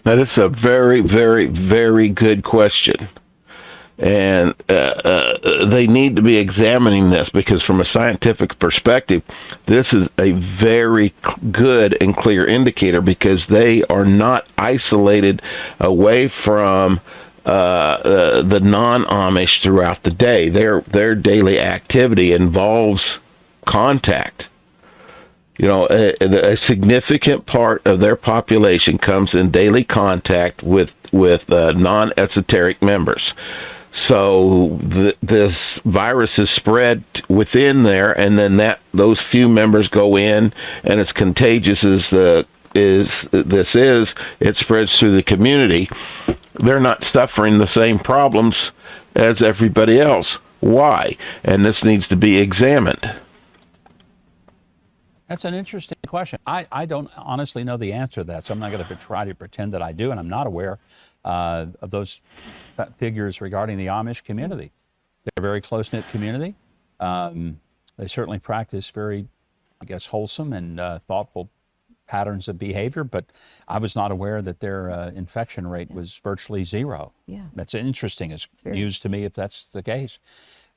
Now, this is a very, very, very good question. And they need to be examining this, because from a scientific perspective, this is a very good and clear indicator, because they are not isolated away from the non-Amish throughout the day. Their daily activity involves contact. You know, a significant part of their population comes in daily contact with non-esoteric members. So this virus is spread within there, and then those few members go in, and it's contagious as it spreads through the community. They're not suffering the same problems as everybody else. Why? And this needs to be examined. That's an interesting question. I don't honestly know the answer to that, so I'm not going to try to pretend that I do, and I'm not aware of those figures regarding the Amish community. They're a very close-knit community. They certainly practice very, I guess, wholesome and thoughtful patterns of behavior, but I was not aware that their infection rate was virtually zero. Yeah. That's interesting. It's news to me if that's the case.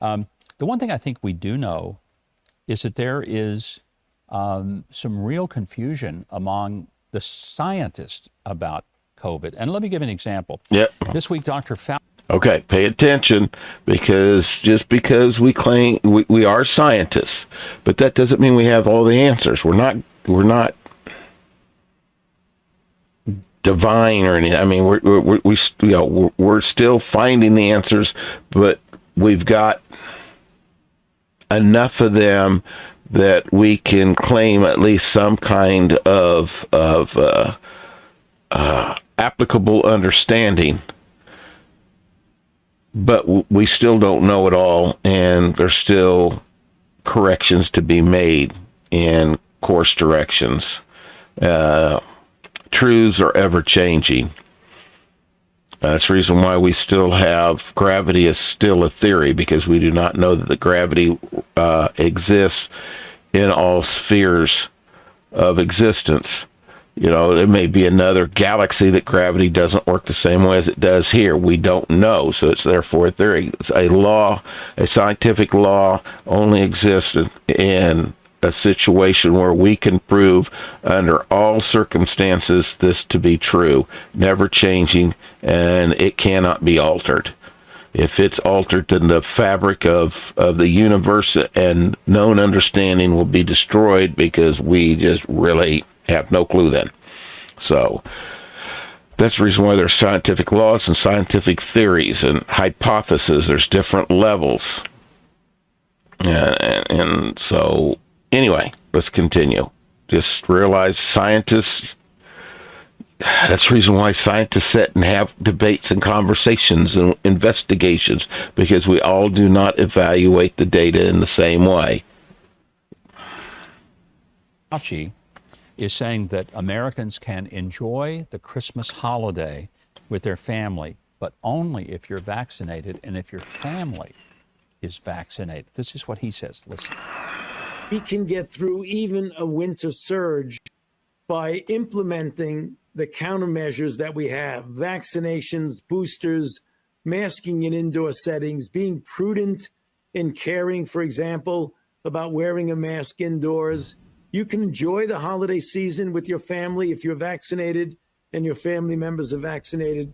The one thing I think we do know is that there is some real confusion among the scientists about COVID. And let me give an example. Yep. This week, Dr. Fauci. Okay, pay attention, because just because we claim we are scientists, but that doesn't mean we have all the answers. We're not divine or anything. I mean, we're still finding the answers, but we've got enough of them that we can claim at least some kind of applicable understanding. But we still don't know it all, and there's still corrections to be made in course directions. Truths are ever changing. That's the reason why we still have gravity is still a theory, because we do not know that the gravity exists in all spheres of existence. You know, there may be another galaxy that gravity doesn't work the same way as it does here. We don't know, so it's therefore a theory. It's a law, a scientific law only exists in a situation where we can prove under all circumstances this to be true, never changing, and it cannot be altered. If it's altered, then the fabric of the universe and known understanding will be destroyed, because we just really have no clue then. So that's the reason why there's scientific laws and scientific theories and hypotheses. There's different levels. And so, anyway, let's continue. Just realize scientists, that's the reason why scientists sit and have debates and conversations and investigations, because we all do not evaluate the data in the same way. Fauci is saying that Americans can enjoy the Christmas holiday with their family, but only if you're vaccinated and if your family is vaccinated. This is what he says. Listen. We can get through even a winter surge by implementing the countermeasures that we have: vaccinations, boosters, masking in indoor settings, being prudent in caring, for example, about wearing a mask indoors. You can enjoy the holiday season with your family if you're vaccinated and your family members are vaccinated.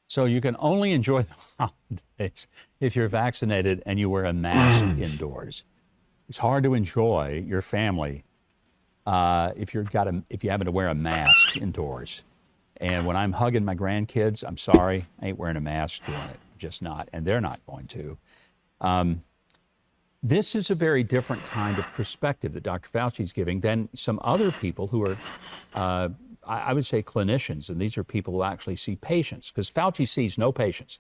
So you can only enjoy the holidays if you're vaccinated and you wear a mask indoors. It's hard to enjoy your family if you happen to wear a mask indoors. And when I'm hugging my grandkids, I'm sorry, I ain't wearing a mask doing it. Just not, and they're not going to. This is a very different kind of perspective that Dr. Fauci is giving than some other people who are, I would say, clinicians, and these are people who actually see patients, because Fauci sees no patients.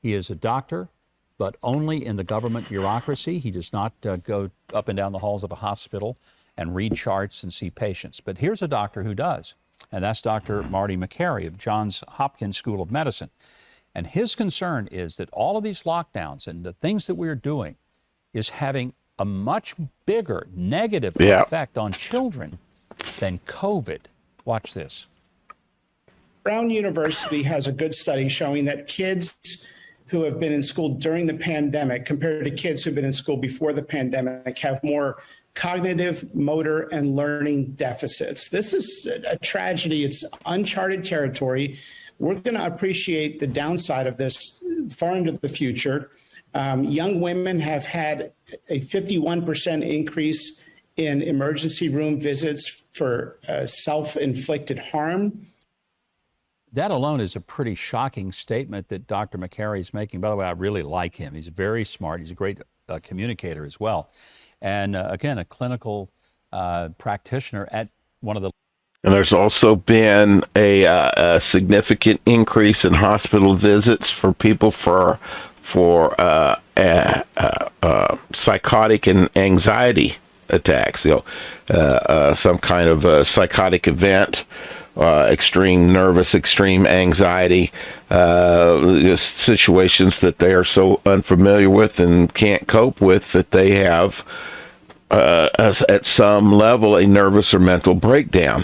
He is a doctor, but only in the government bureaucracy. He does not go up and down the halls of a hospital and read charts and see patients. But here's a doctor who does, and that's Dr. Marty Makary of Johns Hopkins School of Medicine. And his concern is that all of these lockdowns and the things that we're doing is having a much bigger negative effect on children than COVID. Watch this. Brown University has a good study showing that kids who have been in school during the pandemic compared to kids who've been in school before the pandemic have more cognitive, motor, and learning deficits. This is a tragedy. It's uncharted territory. We're going to appreciate the downside of this far into the future. Young women have had a 51% increase in emergency room visits for self-inflicted harm. That alone is a pretty shocking statement that Dr. Makary is making. By the way, I really like him. He's very smart. He's a great communicator as well. And again, a clinical practitioner at one of the... And there's also been a significant increase in hospital visits for people for psychotic and anxiety attacks. Some kind of psychotic event, extreme nervous, extreme anxiety, situations that they are so unfamiliar with and can't cope with that they have, at some level, a nervous or mental breakdown.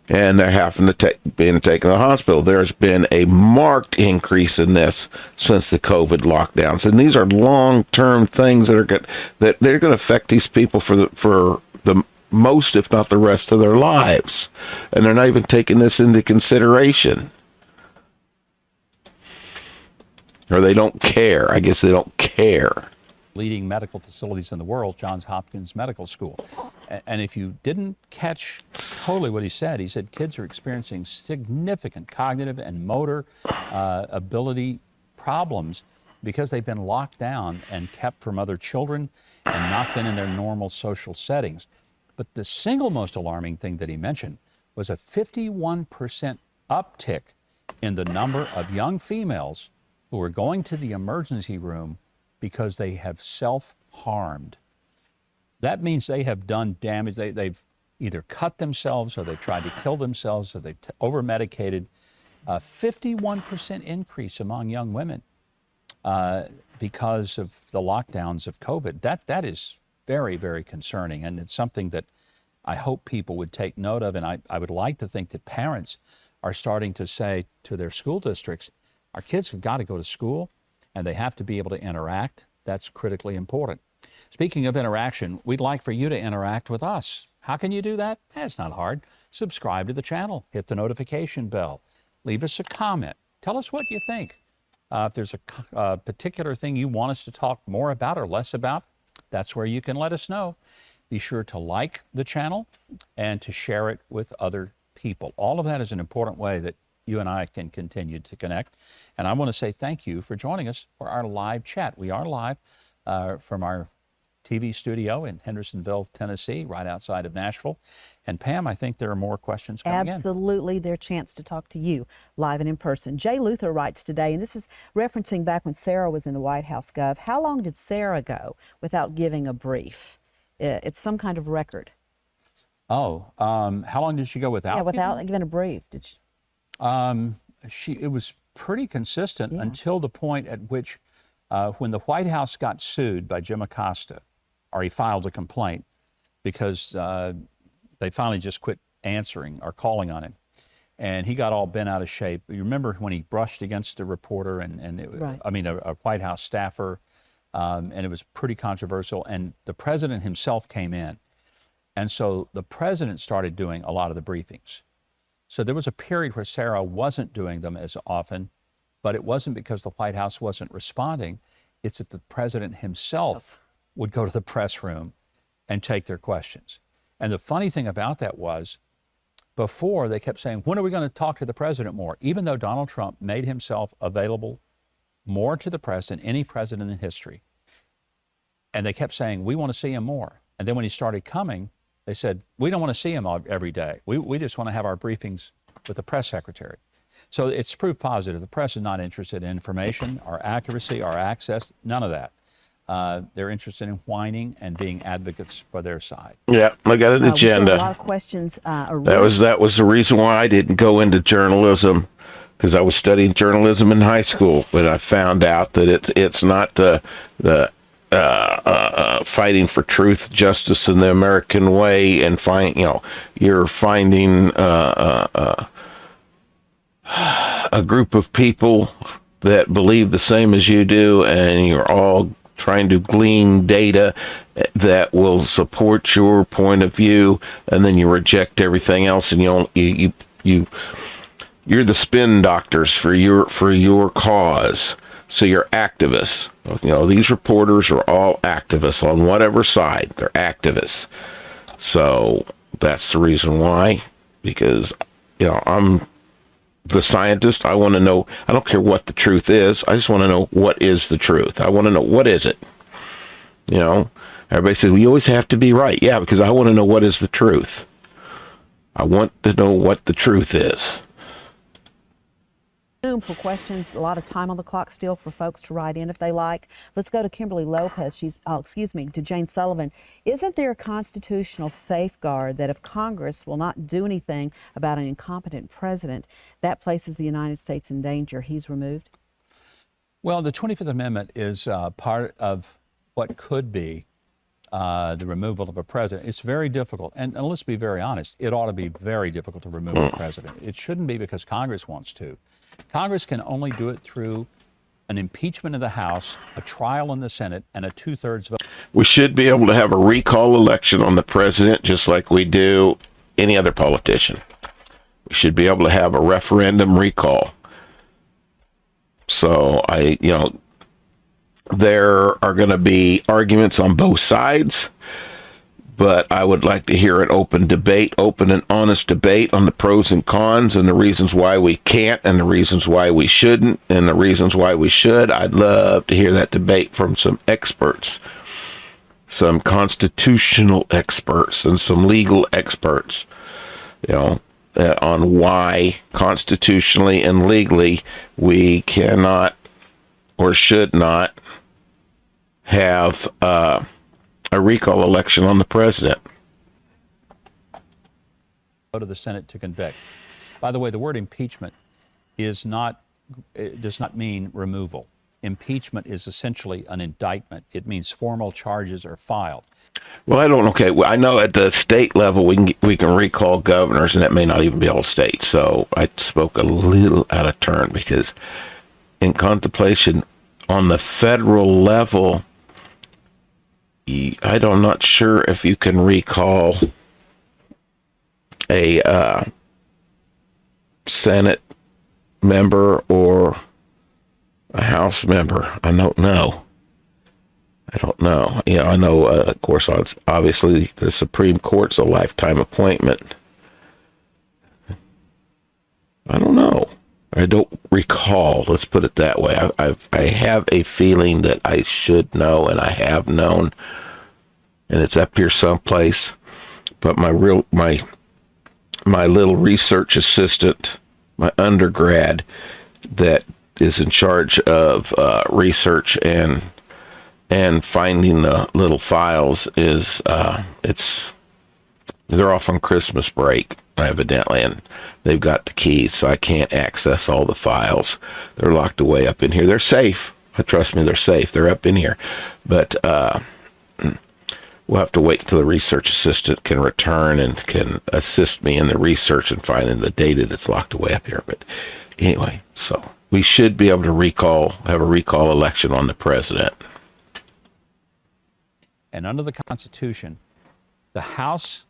And they're having to being taken to the hospital. There's been a marked increase in this since the COVID lockdowns, and these are long-term things that they're going to affect these people for the most, if not the rest of their lives, and they're not even taking this into consideration, or they don't care. I guess they don't care. Leading medical facilities in the world, Johns Hopkins Medical School. And if you didn't catch totally what he said kids are experiencing significant cognitive and motor ability problems because they've been locked down and kept from other children and not been in their normal social settings. But the single most alarming thing that he mentioned was a 51% uptick in the number of young females who are going to the emergency room because they have self-harmed. That means they have done damage. They've either cut themselves or they've tried to kill themselves or they've over-medicated. 51% increase among young women because of the lockdowns of COVID. That is very, very concerning, and it's something that I hope people would take note of, and I would like to think that parents are starting to say to their school districts, our kids have got to go to school, and they have to be able to interact. That's critically important. Speaking of interaction, we'd like for you to interact with us. How can you do that? It's not hard. Subscribe to the channel, hit the notification bell, leave us a comment, tell us what you think. If there's a particular thing you want us to talk more about or less about, that's where you can let us know. Be sure to like the channel and to share it with other people. All of that is an important way that you and I can continue to connect. And I want to say thank you for joining us for our live chat. We are live from our TV studio in Hendersonville, Tennessee, right outside of Nashville. And Pam, I think there are more questions coming in. Absolutely, their chance to talk to you live and in person. Jay Luther writes today, and this is referencing back when Sarah was in the White House, Gov. How long did Sarah go without giving a brief? It's some kind of record. Oh, how long did she go without? Yeah, without giving a brief. Did she? It was pretty consistent until the point at which, when the White House got sued by Jim Acosta, or he filed a complaint because they finally just quit answering or calling on him. And he got all bent out of shape. You remember when he brushed against a reporter a White House staffer, and it was pretty controversial. And the president himself came in. And so the president started doing a lot of the briefings. So there was a period where Sarah wasn't doing them as often, but it wasn't because the White House wasn't responding. It's that the president himself would go to the press room and take their questions. And the funny thing about that was, before they kept saying, when are we going to talk to the president more? Even though Donald Trump made himself available more to the press than any president in history. And they kept saying, we want to see him more. And then when he started coming, they said, we don't want to see him every day. We just want to have our briefings with the press secretary. So it's proof positive. The press is not interested in information, our accuracy, our access, none of that. They're interested in whining and being advocates for their side. Yeah, I got an we still have agenda. a lot of questions. That was the reason why I didn't go into journalism, because I was studying journalism in high school, but I found out that it's not the fighting for truth, justice, and the American way, and you're finding a group of people that believe the same as you do, and you're all trying to glean data that will support your point of view, and then you reject everything else, and you're the spin doctors for your cause. So you're activists. These reporters are all activists on whatever side. They're activists. So that's the reason why, because I'm the scientist. I want to know. I don't care what the truth is. I just want to know what is the truth. I want to know what is it. Everybody says we always have to be right. Yeah, because I want to know what is the truth. I want to know what the truth is. For questions, a lot of time on the clock still for folks to write in if they like. Let's go to Kimberly Lopez. To Jane Sullivan. Isn't there a constitutional safeguard that if Congress will not do anything about an incompetent president, that places the United States in danger? He's removed? Well, the 25th Amendment is part of what could be the removal of a president. It's very difficult. And let's be very honest, it ought to be very difficult to remove a president. It shouldn't be because Congress wants to. Congress can only do it through an impeachment of the House, a trial in the Senate, and a 2/3 vote. We should be able to have a recall election on the president just like we do any other politician. We should be able to have a referendum recall. So there are going to be arguments on both sides, but I would like to hear an open and honest debate on the pros and cons and the reasons why we can't and the reasons why we shouldn't and the reasons why we should. I'd love to hear that debate from some experts, some constitutional experts and some legal experts, on why constitutionally and legally we cannot or should not have a recall election on the president. Go to the Senate to convict. By the way, the word impeachment does not mean removal. Impeachment is essentially an indictment. It means formal charges are filed. Well, I know at the state level we can recall governors, and that may not even be all states. So I spoke a little out of turn because in contemplation on the federal level, I'm not sure if you can recall a Senate member or a House member. I don't know. I know, of course, obviously the Supreme Court's a lifetime appointment. I don't know. I don't recall. Let's put it that way. I have a feeling that I should know, and I have known, and it's up here someplace. But my little research assistant, my undergrad, that is in charge of research and finding the little files is they're off on Christmas break, evidently, and they've got the keys, so I can't access all the files. They're locked away up in here. They're safe. Trust me, they're safe. They're up in here. But we'll have to wait until the research assistant can return and can assist me in the research and finding the data that's locked away up here. But anyway, so we should be able to have a recall election on the president. And under the Constitution, the House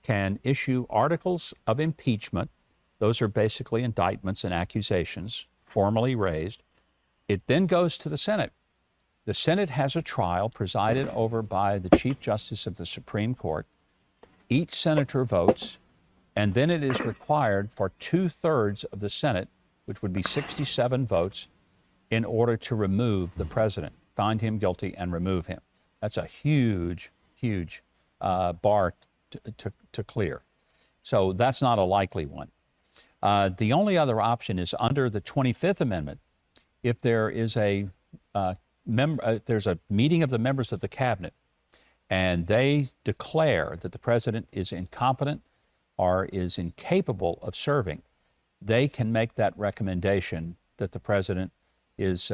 can issue articles of impeachment. Those are basically indictments and accusations formally raised. It then goes to the Senate. The Senate has a trial presided over by the Chief Justice of the Supreme Court. Each senator votes, and then it is required for 2/3 of the Senate, which would be 67 votes, in order to remove the president, find him guilty and remove him. That's a huge bar to clear. So that's not a likely one. The only other option is under the 25th Amendment. If there is there's a meeting of the members of the cabinet and they declare that the president is incompetent or is incapable of serving, they can make that recommendation that the president is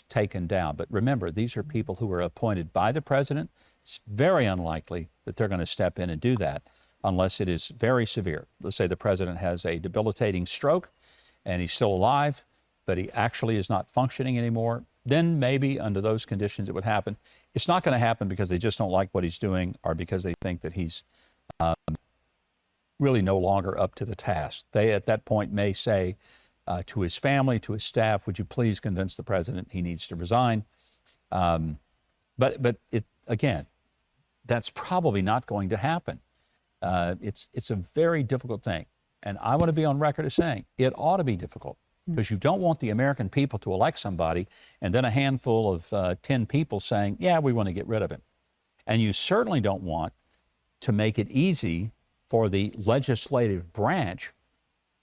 taken down. But remember, these are people who are appointed by the president. It's very unlikely that they're going to step in and do that unless it is very severe. Let's say the president has a debilitating stroke and he's still alive, but he actually is not functioning anymore. Then maybe under those conditions it would happen. It's not going to happen because they just don't like what he's doing or because they think that he's really no longer up to the task. They at that point may say to his family, to his staff, would you please convince the president he needs to resign? But again, that's probably not going to happen. It's a very difficult thing. And I want to be on record as saying it ought to be difficult because you don't want the American people to elect somebody and then a handful of 10 people saying, yeah, we want to get rid of him. And you certainly don't want to make it easy for the legislative branch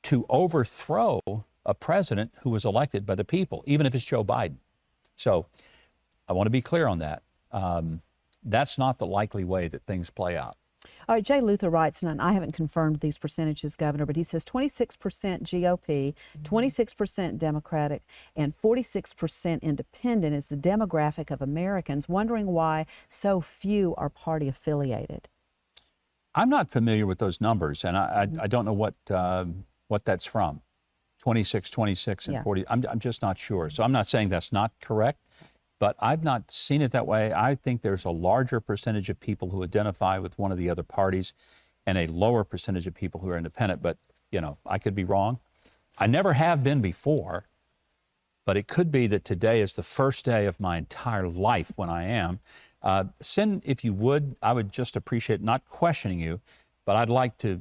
to overthrow a president who was elected by the people, even if it's Joe Biden. So I want to be clear on that. That's not the likely way that things play out. All right, Jay Luther writes, and I haven't confirmed these percentages, Governor, but he says 26% GOP, 26% Democratic, and 46% Independent is the demographic of Americans, wondering why so few are party affiliated. I'm not familiar with those numbers, and I don't know what that's from. 26, and 40. I'm just not sure. So I'm not saying that's not correct, but I've not seen it that way. I think there's a larger percentage of people who identify with one of the other parties and a lower percentage of people who are independent. But, I could be wrong. I never have been before, but it could be that today is the first day of my entire life when I am. Send, if you would, I would just appreciate not questioning you, but I'd like to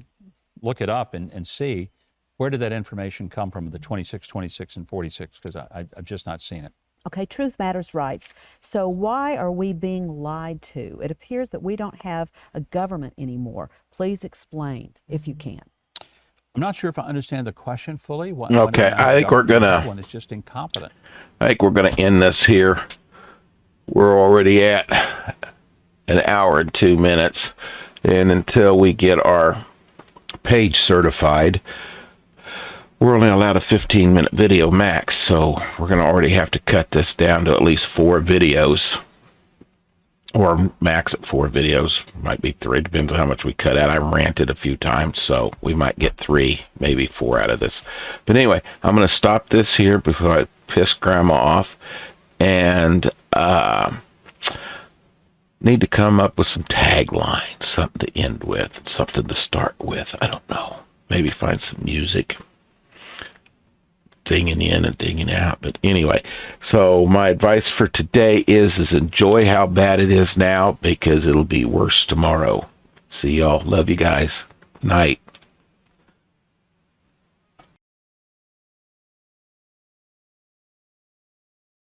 look it up and see where did that information come from, the 26, and 46, because I've just not seen it. Okay, Truth Matters writes, so why are we being lied to? It appears that we don't have a government anymore. Please explain, if you can. I'm not sure if I understand the question fully. Okay, I think we're gonna. One is just incompetent. I think we're gonna end this here. We're already at an hour and 2 minutes, and until we get our page certified, we're only allowed a 15-minute video max, so we're going to already have to cut this down to at least 4 videos, or max at 4 videos. Might be 3, depends on how much we cut out. I ranted a few times, so we might get 3, maybe 4 out of this. But anyway, I'm going to stop this here before I piss Grandma off, and Need to come up with some taglines, something to end with, something to start with. I don't know. Maybe find some music. Dinging in and dinging out. But anyway, so my advice for today is enjoy how bad it is now, because it'll be worse tomorrow. See y'all. Love you guys. Night.